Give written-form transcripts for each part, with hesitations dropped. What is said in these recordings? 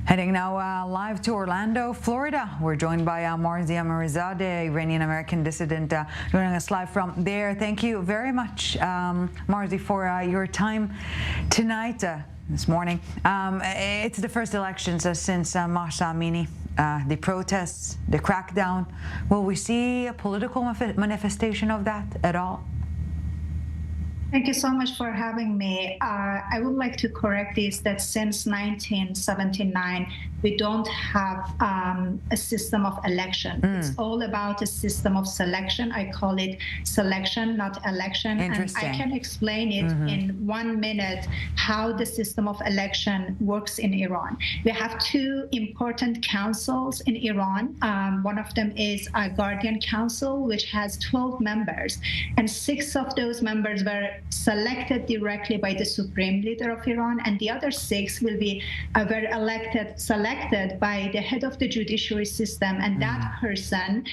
Heading now live to Orlando, Florida. We're joined by Marzia Amirzadeh, Iranian-American dissident, joining us live from there. Thank you very much, Marzi, for your time tonight, this morning. It's the first elections since Mahsa Amini, the protests, the crackdown. Will we see a political manifestation of that at all? Thank you so much for having me. I would like to correct this, that since 1979, we don't have a system of election. It's all about a system of selection. I call it selection, not election. And I can explain it in 1 minute how the system of election works in Iran. We have two important councils in Iran. One of them is a Guardian Council, which has 12 members, and 6 of those members were selected directly by the supreme leader of Iran, and the other 6 will be selected by the head of the judiciary system, and that person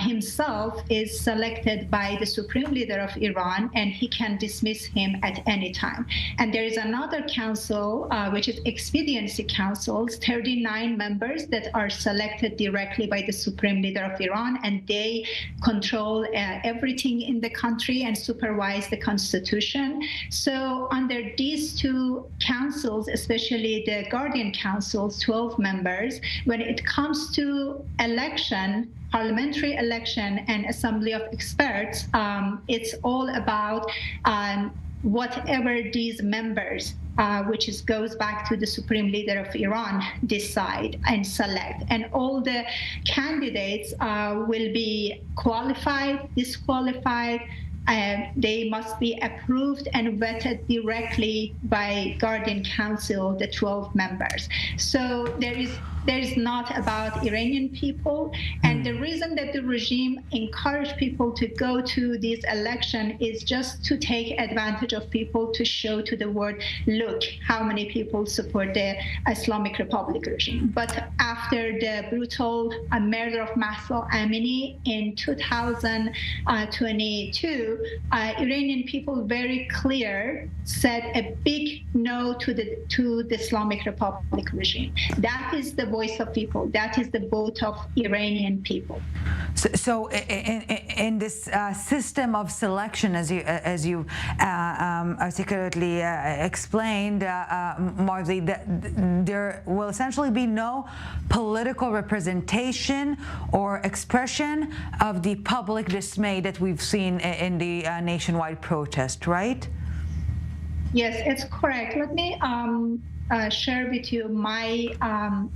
himself is selected by the supreme leader of Iran, and he can dismiss him at any time. And there is another council, which is expediency councils, 39 members that are selected directly by the supreme leader of Iran, and they control everything in the country and supervise the constitution. So under these two councils, especially the Guardian Council's 12 members, when it comes to election, parliamentary election and assembly of experts, it's all about whatever these members, which goes back to the supreme leader of Iran, decide and select. And all the candidates will be qualified, disqualified. They must be approved and vetted directly by Guardian Council, the 12 members. So there is not about Iranian people. And the reason that the regime encouraged people to go to this election is just to take advantage of people, to show to the world, look how many people support the Islamic Republic regime. But after the brutal murder of Mahsa Amini in 2022, Iranian people very clear said a big no to the Islamic Republic regime. That is the voice of people. That is the vote of Iranian people. So in this system of selection, as you articulately explained, Marzi, there will essentially be no political representation or expression of the public dismay that we've seen in the nationwide protest, right? Yes, it's correct. Let me share with you my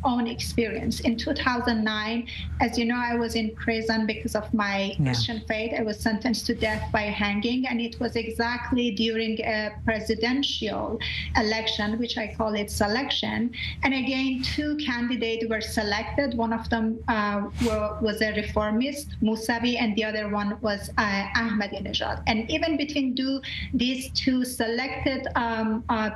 own experience. In 2009, as you know, I was in prison because of my Christian faith. I was sentenced to death by hanging, and it was exactly during a presidential election, which I call it selection. And again, 2 candidates were selected. One of them was a reformist, Mousavi, and the other one was Ahmadinejad. And even between these 2 selected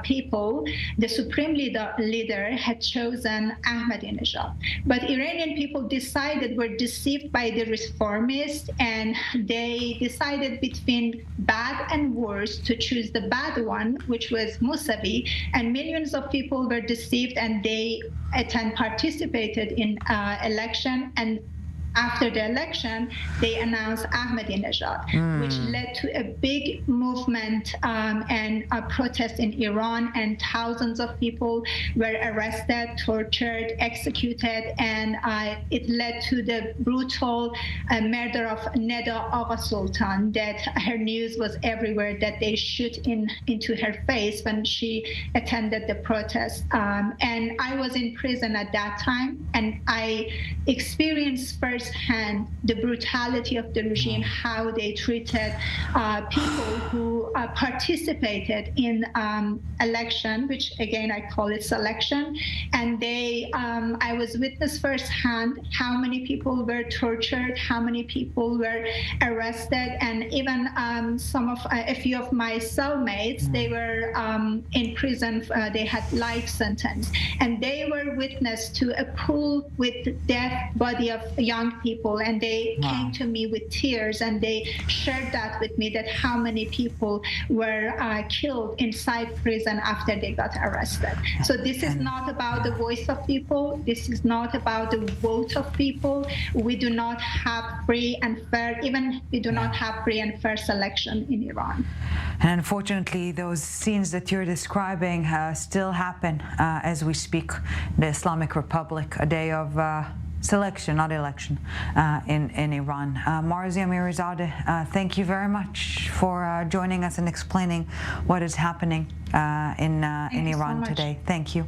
people, the supreme leader had chosen Ahmadinejad. But Iranian people were deceived by the reformists, and they decided between bad and worse to choose the bad one, which was Mousavi. And millions of people were deceived, and they participated in election. And after the election, they announced Ahmadinejad, which led to a big movement and a protest in Iran, and thousands of people were arrested, tortured, executed, and it led to the brutal murder of Neda Agha Sultan, that her news was everywhere, that they shoot into her face when she attended the protest. And I was in prison at that time, and I experienced firsthand the brutality of the regime, how they treated people who participated in election, which again I call it selection. And I was witness firsthand how many people were tortured, how many people were arrested, and even a few of my cellmates, they were in prison. They had life sentence, and they were witness to a pool with dead body of young young people, and they came to me with tears, and they shared that with me, that how many people were killed inside prison after they got arrested. So this is not about the voice of people. This is not about the vote of people. We do not have free and fair, even we do not have free and fair selection in Iran. And unfortunately, those scenes that you're describing still happen as we speak. The Islamic Republic, a day of selection, not election, in Iran. Marzia Amirizadeh, thank you very much for joining us and explaining what is happening in Iran today. Thank you.